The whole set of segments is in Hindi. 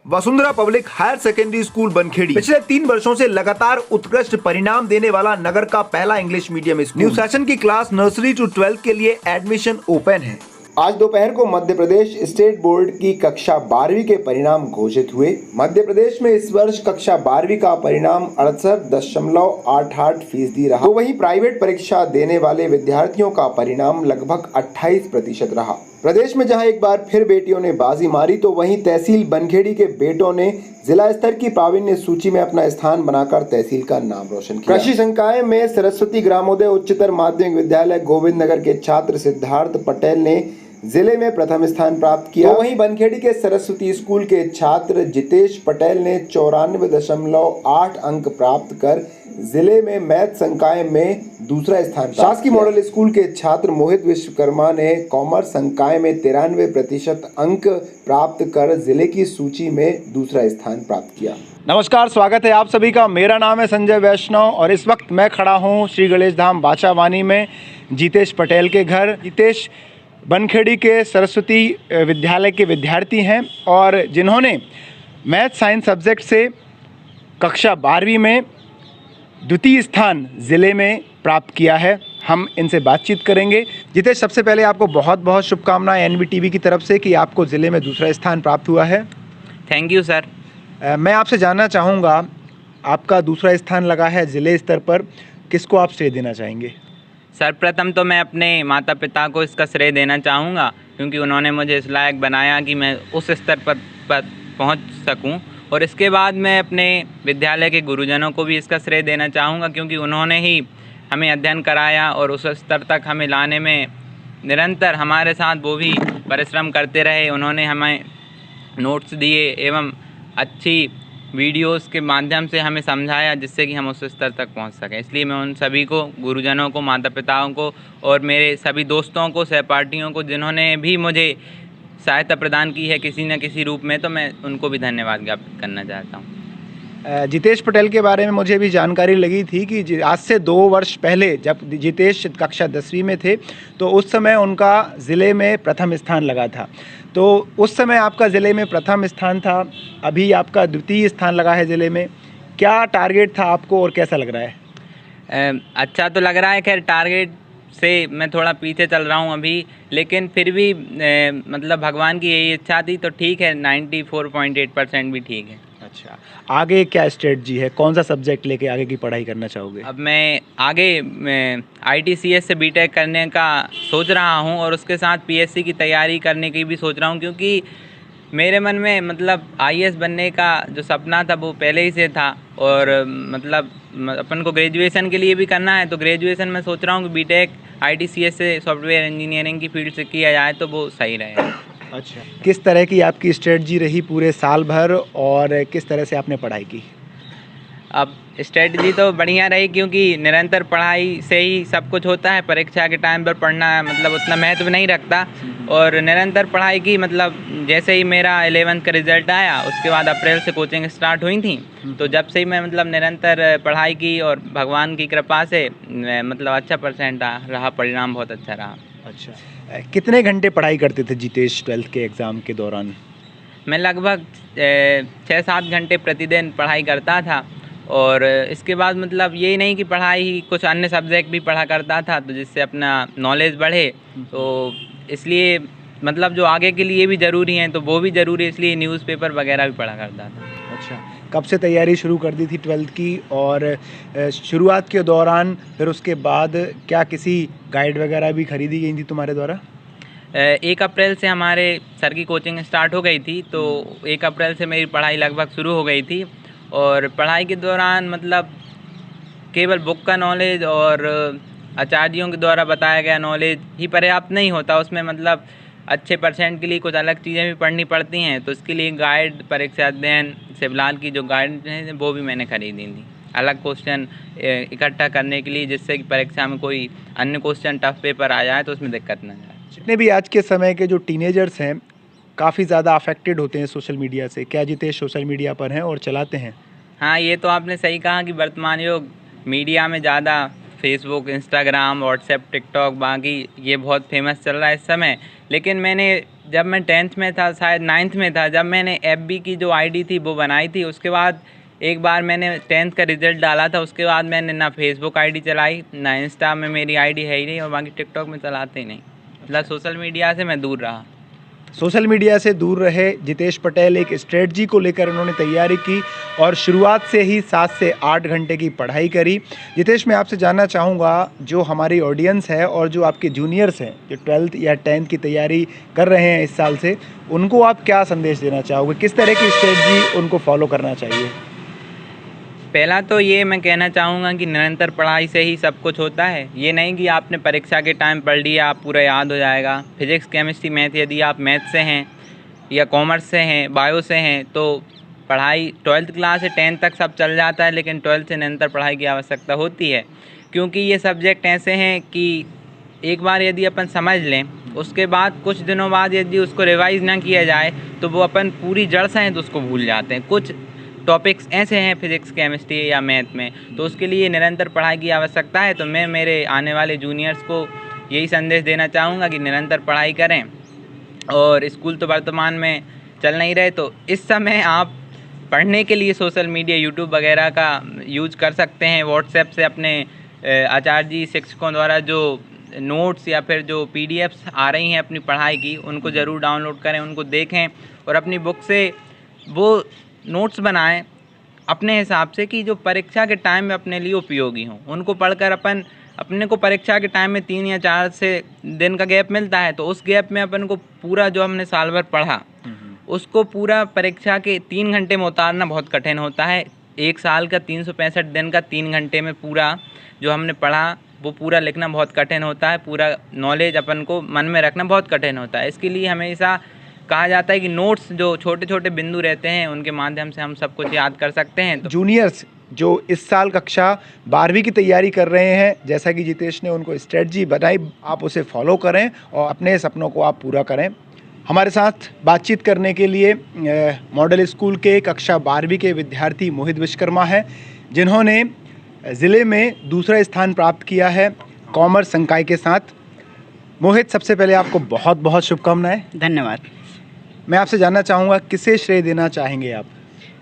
Vasundhara public higher secondary school Bankhedi पिछले 3 वर्षों से लगातार उत्कृष्ट परिणाम देने वाला नगर का पहला English medium school. New session की क्लास नर्सरी टू 12 के लिए एडमिशन ओपन है। आज दोपहर को मध्य प्रदेश स्टेट बोर्ड की कक्षा 12वीं के परिणाम घोषित हुए। मध्य प्रदेश में इस वर्ष कक्षा 12वीं का परिणाम 68.88% रहा, तो वहीं प्राइवेट परीक्षा देने वाले विद्यार्थियों का परिणाम लगभग 28% रहा। प्रदेश में जहां एक बार फिर बेटियों ने बाजी मारी, तो वहीं तहसील बनखेड़ी के बेटों ने जिला स्तर की प्रावीण्य सूची में अपना स्थान बनाकर तहसील का नाम रोशन किया। कृषि संकाय में सरस्वती ग्रामोदय उच्चतर माध्यमिक विद्यालय गोविंद नगर के छात्र सिद्धार्थ पटेल ने जिले में प्रथम स्थान प्राप्त किया। तो वहीं बनखेड़ी के सरस्वती स्कूल के छात्र जितेश पटेल ने 94.8 अंक प्राप्त कर जिले में मैथ संकाय में दूसरा स्थान। शासकीय मॉडल स्कूल के छात्र मोहित विश्वकर्मा ने कॉमर्स संकाय में 93% अंक प्राप्त कर जिले की सूची में दूसरा स्थान प्राप्त किया। नमस्कार, स्वागत है आप सभी का। मेरा नाम है संजय वैष्णव और इस वक्त मैं खड़ा हूँ श्री गणेश धाम बाचावानी में जितेश पटेल के घर। जितेश बनखेड़ी के सरस्वती विद्यालय के विद्यार्थी हैं और जिन्होंने मैथ साइंस सब्जेक्ट से कक्षा 12वीं में द्वितीय स्थान ज़िले में प्राप्त किया है। हम इनसे बातचीत करेंगे। जितेश, सबसे पहले आपको बहुत बहुत शुभकामनाएं एनवीटीवी की तरफ से कि आपको ज़िले में दूसरा स्थान प्राप्त हुआ है। Thank you sir. मैं आपसे जानना चाहूँगा, आपका दूसरा स्थान लगा है ज़िले स्तर पर, किसको आप श्रेय देना चाहेंगे? सर्वप्रथम तो मैं अपने माता पिता को इसका श्रेय देना चाहूँगा, क्योंकि उन्होंने मुझे इस लायक बनाया कि मैं उस स्तर पर पहुँच सकूँ। और इसके बाद मैं अपने विद्यालय के गुरुजनों को भी इसका श्रेय देना चाहूँगा, क्योंकि उन्होंने ही हमें अध्ययन कराया और उस स्तर तक हमें लाने में निरंतर हमारे साथ वो भी परिश्रम करते रहे। उन्होंने हमें नोट्स दिए एवं अच्छी वीडियोस के माध्यम से हमें समझाया, जिससे कि हम उस स्तर तक पहुंच सकें। इसलिए मैं उन सभी को, गुरुजनों को, माता पिताओं को और मेरे सभी दोस्तों को, सहपाठियों को, जिन्होंने भी मुझे सहायता प्रदान की है किसी न किसी रूप में, तो मैं उनको भी धन्यवाद ज्ञापित करना चाहता हूँ। जितेश पटेल के बारे में मुझे भी जानकारी लगी थी कि आज से 2 वर्ष पहले जब जितेश कक्षा 10वीं में थे तो उस समय उनका ज़िले में प्रथम स्थान लगा था। तो उस समय आपका ज़िले में प्रथम स्थान था, अभी आपका द्वितीय स्थान लगा है ज़िले में। क्या टारगेट था आपको और कैसा लग रहा है? अच्छा तो लग रहा है। खैर, टारगेट से मैं थोड़ा पीछे चल रहा हूँ अभी, लेकिन फिर भी मतलब भगवान की यही इच्छा थी तो ठीक है। 94.8% भी ठीक है। अच्छा, आगे क्या स्ट्रेटजी है? कौन सा सब्जेक्ट लेके आगे की पढ़ाई करना चाहोगे? अब मैं आगे ITCS से बीटेक करने का सोच रहा हूं और उसके साथ PSC की तैयारी करने की भी सोच रहा हूं, क्योंकि मेरे मन में मतलब IAS बनने का जो सपना था वो पहले ही से था। और मतलब अपन को ग्रेजुएशन के लिए भी करना है, तो ग्रेजुएशन में सोच रहा हूं कि बीटेक ITCS से सॉफ्टवेयर इंजीनियरिंग की फील्ड से किया जाए तो वो सही रहेगा। अच्छा, किस तरह की आपकी स्ट्रेटजी रही पूरे साल भर और किस तरह से आपने पढ़ाई की? अब स्ट्रेटजी तो बढ़िया रही, क्योंकि निरंतर पढ़ाई से ही सब कुछ होता है। परीक्षा के टाइम पर पढ़ना मतलब उतना महत्व नहीं रखता और निरंतर पढ़ाई की। मतलब जैसे ही मेरा 11th का रिज़ल्ट आया उसके बाद अप्रैल से कोचिंग स्टार्ट हुई थी, तो जब से ही मैं मतलब निरंतर पढ़ाई की और भगवान की कृपा से मतलब अच्छा परसेंट रहा, परिणाम बहुत अच्छा रहा। अच्छा, कितने घंटे पढ़ाई करते थे जितेश 12th के एग्ज़ाम के दौरान? मैं लगभग 6-7 घंटे प्रतिदिन पढ़ाई करता था। और इसके बाद मतलब यही नहीं कि पढ़ाई ही, कुछ अन्य सब्जेक्ट भी पढ़ा करता था, तो जिससे अपना नॉलेज बढ़े। तो इसलिए मतलब जो आगे के लिए भी ज़रूरी हैं तो वो भी ज़रूरी है, इसलिए न्यूज़पेपर वगैरह भी पढ़ा करता था। अच्छा, कब से तैयारी शुरू कर दी थी 12th की? और शुरुआत के दौरान फिर उसके बाद क्या किसी गाइड वगैरह भी खरीदी गई थी तुम्हारे द्वारा? 1 अप्रैल से हमारे सर की कोचिंग स्टार्ट हो गई थी, तो 1 अप्रैल से मेरी पढ़ाई लगभग शुरू हो गई थी। और पढ़ाई के दौरान मतलब केवल बुक का नॉलेज और आचार्यों के द्वारा बताया गया नॉलेज ही पर्याप्त नहीं होता। उसमें मतलब अच्छे परसेंट के लिए कुछ अलग चीज़ें भी पढ़नी पड़ती हैं, तो इसके लिए गाइड, परीक्षा अध्ययन, शिवलाल की जो गाइड हैं वो भी मैंने खरीदी थी, अलग क्वेश्चन इकट्ठा करने के लिए, जिससे कि परीक्षा में कोई अन्य क्वेश्चन टफ पेपर आ जाए तो उसमें दिक्कत ना जाए। जितने भी आज के समय के जो टीनेजर्स हैं काफ़ी ज़्यादा अफेक्टेड होते हैं सोशल मीडिया से। क्या जितेश सोशल मीडिया पर हैं और चलाते हैं? हाँ, ये तो आपने सही कहा कि वर्तमान युग मीडिया में ज़्यादा फेसबुक, इंस्टाग्राम, व्हाट्सएप, टिकटॉक, बाकी ये बहुत फेमस चल रहा है इस समय। लेकिन मैंने जब मैं 10th में था, शायद 9th में था, जब मैंने FB की जो आईडी थी वो बनाई थी, उसके बाद एक बार मैंने 10th का रिज़ल्ट डाला था, उसके बाद मैंने ना फेसबुक आईडी चलाई, ना इंस्टा में मेरी आईडी है ही नहीं, और बाकी टिकटॉक में चलाते ही नहीं। मतलब सोशल मीडिया से मैं दूर रहा। सोशल मीडिया से दूर रहे जितेश पटेल, एक स्ट्रेटजी को लेकर उन्होंने तैयारी की और शुरुआत से ही 7 से 8 घंटे की पढ़ाई करी। जितेश, मैं आपसे जानना चाहूँगा, जो हमारी ऑडियंस है और जो आपके जूनियर्स हैं जो 12th या 10th की तैयारी कर रहे हैं इस साल से, उनको आप क्या संदेश देना चाहोगे? किस तरह की स्ट्रेटजी उनको फॉलो करना चाहिए? पहला तो ये मैं कहना चाहूँगा कि निरंतर पढ़ाई से ही सब कुछ होता है। ये नहीं कि आपने परीक्षा के टाइम पढ़ लिया आप पूरा याद हो जाएगा। फिजिक्स, केमिस्ट्री, मैथ, यदि आप मैथ से हैं या कॉमर्स से हैं, बायो से हैं, तो पढ़ाई 12th क्लास से 10th तक सब चल जाता है, लेकिन 12th से निरंतर पढ़ाई की आवश्यकता होती है। क्योंकि ये सब्जेक्ट ऐसे हैं कि एक बार यदि अपन समझ लें, उसके बाद कुछ दिनों बाद यदि उसको रिवाइज़ ना किया जाए तो वो अपन पूरी जड़ सहित उसको भूल जाते हैं। कुछ टॉपिक्स ऐसे हैं फिज़िक्स, केमिस्ट्री या मैथ में, तो उसके लिए निरंतर पढ़ाई की आवश्यकता है। तो मैं मेरे आने वाले जूनियर्स को यही संदेश देना चाहूँगा कि निरंतर पढ़ाई करें। और स्कूल तो वर्तमान में चल नहीं रहे, तो इस समय आप पढ़ने के लिए सोशल मीडिया, यूट्यूब वगैरह का यूज कर सकते हैं। व्हाट्सएप से अपने आचार्य जी, शिक्षकों द्वारा जो नोट्स या फिर जो PDFs आ रही हैं अपनी पढ़ाई की, उनको ज़रूर डाउनलोड करें, उनको देखें और अपनी बुक से वो नोट्स बनाएं अपने हिसाब से कि जो परीक्षा के टाइम में अपने लिए उपयोगी हों। उनको पढ़कर अपने को परीक्षा के टाइम में 3 या 4 से दिन का गैप मिलता है, तो उस गैप में अपन को पूरा जो हमने साल भर पढ़ा उसको पूरा परीक्षा के 3 घंटे में उतारना बहुत कठिन होता है। 1 साल का 365 दिन का 3 घंटे में पूरा जो हमने पढ़ा वो पूरा लिखना बहुत कठिन होता है। पूरा नॉलेज अपन को मन में रखना बहुत कठिन होता है। इसके लिए हमेशा कहा जाता है कि नोट्स जो छोटे छोटे बिंदु रहते हैं उनके माध्यम से हम सब कुछ याद कर सकते हैं। तो जूनियर्स जो इस साल कक्षा 12वीं की तैयारी कर रहे हैं, जैसा कि जितेश ने उनको स्ट्रेटजी बताई, आप उसे फॉलो करें और अपने सपनों को आप पूरा करें। हमारे साथ बातचीत करने के लिए मॉडल स्कूल के कक्षा 12वीं के विद्यार्थी मोहित विश्वकर्मा हैं, जिन्होंने ज़िले में दूसरा स्थान प्राप्त किया है कॉमर्स संकाय के साथ। मोहित, सबसे पहले आपको बहुत बहुत शुभकामनाएं। धन्यवाद। मैं आपसे जानना चाहूँगा, किसे श्रेय देना चाहेंगे आप?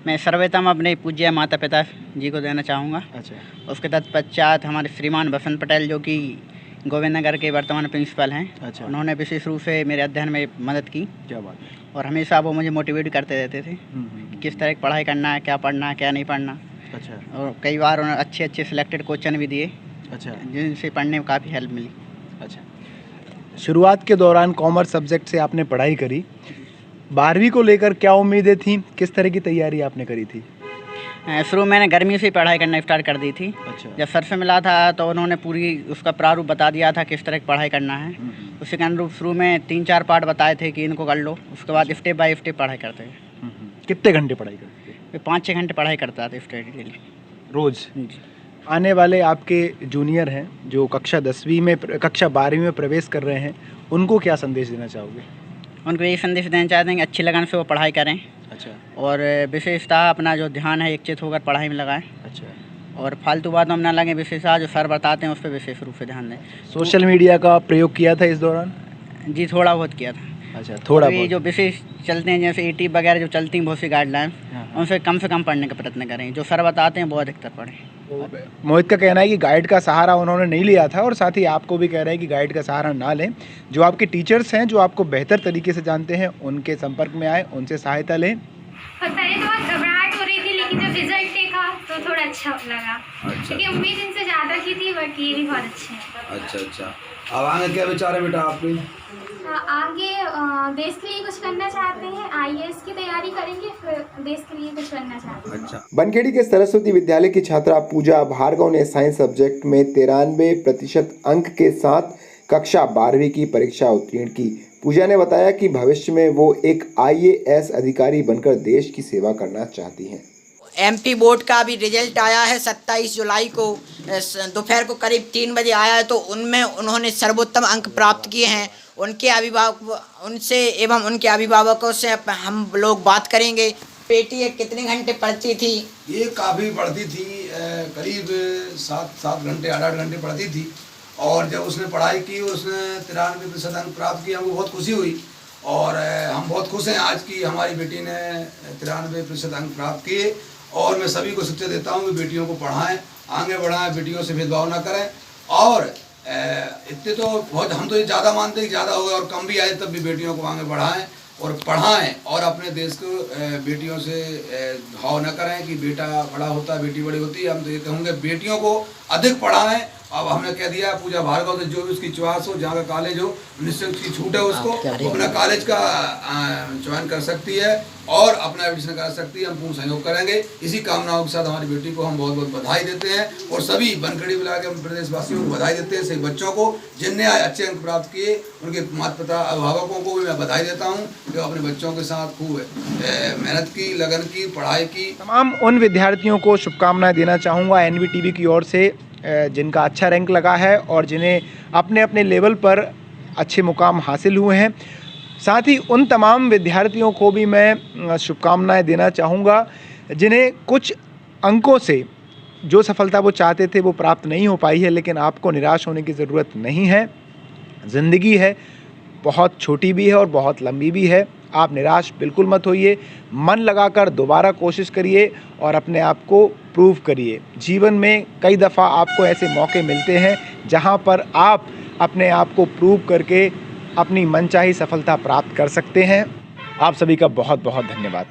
मैं सर्वप्रथम अपने पूज्य माता पिता जी को देना चाहूँगा। अच्छा। उसके तत्पश्चात हमारे श्रीमान बसंत पटेल, जो कि गोविंद नगर के वर्तमान प्रिंसिपल हैं। अच्छा। उन्होंने विशेष रूप से मेरे अध्ययन में मदद की। क्या बात है। और हमेशा वो मुझे मोटिवेट करते रहते थे कि किस तरह की पढ़ाई करना है, क्या पढ़ना है, क्या नहीं पढ़ना। अच्छा। और कई बार उन्होंने अच्छे अच्छे सिलेक्टेड क्वेश्चन भी दिए, अच्छा। जिनसे पढ़ने में काफ़ी हेल्प मिली। अच्छा। शुरुआत के दौरान कॉमर्स सब्जेक्ट से आपने पढ़ाई करी, 12वीं को लेकर क्या उम्मीदें थीं? किस तरह की तैयारी आपने करी थी? शुरू में मैंने गर्मी से पढ़ाई करना स्टार्ट कर दी थी। अच्छा। जब सर से मिला था तो उन्होंने पूरी उसका प्रारूप बता दिया था किस तरह की पढ़ाई करना है। उसी के अनुरूप शुरू में 3-4 पार्ट बताए थे कि इनको कर लो, उसके बाद स्टेप बाय स्टेप पढ़ाई करते हैं। कितने घंटे पढ़ाई करते थे? 5-6 घंटे पढ़ाई करता था स्टडी के लिए रोज़। जी। आने वाले आपके जूनियर हैं जो कक्षा 12वीं में प्रवेश कर रहे हैं, उनको क्या संदेश देना चाहोगे? उनको यही संदेश देना चाहते हैं कि अच्छी लगन से वो पढ़ाई करें। अच्छा। और विशेषता अपना जो ध्यान है एकचित होकर पढ़ाई में लगाएं। अच्छा। और फालतू बातों में ना लगे, विशेषता जो सर बताते हैं उस पर विशेष रूप से ध्यान दें। सोशल मीडिया का प्रयोग किया था इस दौरान? जी, थोड़ा बहुत किया था। अच्छा, थोड़ा ये बहुत। जो विशेष चलते हैं जैसे ET वगैरह जो चलती हैं बहुत सी गाइडलाइन, उनसे कम से कम पढ़ने का प्रयत्न करें। जो सर बताते हैं वो अधिकतर पढ़ें। मोहित का कहना है कि गाइड का सहारा उन्होंने नहीं लिया था, और साथ ही आपको भी कह रहे हैं कि गाइड का सहारा ना लें। जो आपके टीचर्स हैं, जो आपको बेहतर तरीके से जानते हैं, उनके संपर्क में आए, उनसे सहायता लें। और पहले तो बहुत घबराहट हो रही थी, लेकिन जब रिजल्ट देखा तो थोड़ा अच्छा लगा। अच्छा। क्योंकि उम्मीद इनसे ज़्यादा की थी, बट ये भी बहुत अच्छे हैं। अच्छा। अब आगे क्या विचार है बेटा आपके? आगे देश के लिए कुछ करना चाहते हैं, IAS की तैयारी करेंगे, फिर देश के लिए कुछ करना चाहते हैं। अच्छा। बनखेड़ी के सरस्वती विद्यालय की छात्रा पूजा भार्गव ने साइंस सब्जेक्ट में 93% अंक के साथ कक्षा 12वीं की परीक्षा उत्तीर्ण की। पूजा ने बताया कि भविष्य में वो एक IAS अधिकारी बनकर देश की सेवा करना चाहती हैं। MP बोर्ड का भी रिजल्ट आया है 27 जुलाई को दोपहर को करीब 3 बजे आया है, तो उनमें उन्होंने सर्वोत्तम अंक प्राप्त किए हैं। उनसे एवं उनके अभिभावकों से हम लोग बात करेंगे। बेटी कितने घंटे पढ़ती थी? ये काफ़ी पढ़ती थी, करीब 7 घंटे 8 घंटे पढ़ती थी और जब उसने पढ़ाई की उसने 93% अंक प्राप्त किए, हमको बहुत खुशी हुई और हम बहुत खुश हैं आज की हमारी बेटी ने 93% अंक प्राप्त किए। और मैं सभी को शिक्षा देता हूँ कि बेटियों को पढ़ाएं, आगे बढ़ाएं, बेटियों से भेदभाव ना करें। और इतने तो बहुत हम तो ये ज़्यादा मानते हैं कि ज़्यादा हो और कम भी आए तब भी बेटियों को आगे बढ़ाएं और पढ़ाएं और अपने देश को बेटियों से भाव न करें कि बेटा बड़ा होता है बेटी बड़ी होती है। हम तो ये कहूँगे बेटियों को अधिक पढ़ाएं। अब हमने कह दिया पूजा भार्गव से जो भी उसकी चॉइस हो, जहाँ का कॉलेज हो, निश्चित उसकी छूट है, उसको अपना कॉलेज का चयन कर सकती है और अपना एडमिशन करा सकती है। हम पूर्ण सहयोग करेंगे। इसी कामनाओं के साथ हमारी बेटी को हम बहुत बहुत बधाई देते हैं और सभी बनखड़ी मिला के प्रदेशवासियों को बधाई देते हैं। सभी बच्चों को जिनने अच्छे अंक प्राप्त किए उनके माता पिता अभिभावकों को भी मैं बधाई देता हूँ कि अपने बच्चों के साथ खूब मेहनत की, लगन की, पढ़ाई की। तमाम उन विद्यार्थियों को शुभकामनाएं देना चाहूँगा एनवीटीवी की ओर से जिनका अच्छा रैंक लगा है और जिन्हें अपने अपने लेवल पर अच्छे मुकाम हासिल हुए हैं। साथ ही उन तमाम विद्यार्थियों को भी मैं शुभकामनाएं देना चाहूँगा जिन्हें कुछ अंकों से जो सफलता वो चाहते थे वो प्राप्त नहीं हो पाई है। लेकिन आपको निराश होने की ज़रूरत नहीं है। ज़िंदगी है, बहुत छोटी भी है और बहुत लंबी भी है। आप निराश बिल्कुल मत होइए, मन लगाकर दोबारा कोशिश करिए और अपने आप को प्रूव करिए। जीवन में कई दफ़ा आपको ऐसे मौके मिलते हैं जहां पर आप अपने आप को प्रूव करके अपनी मनचाही सफलता प्राप्त कर सकते हैं। आप सभी का बहुत बहुत धन्यवाद।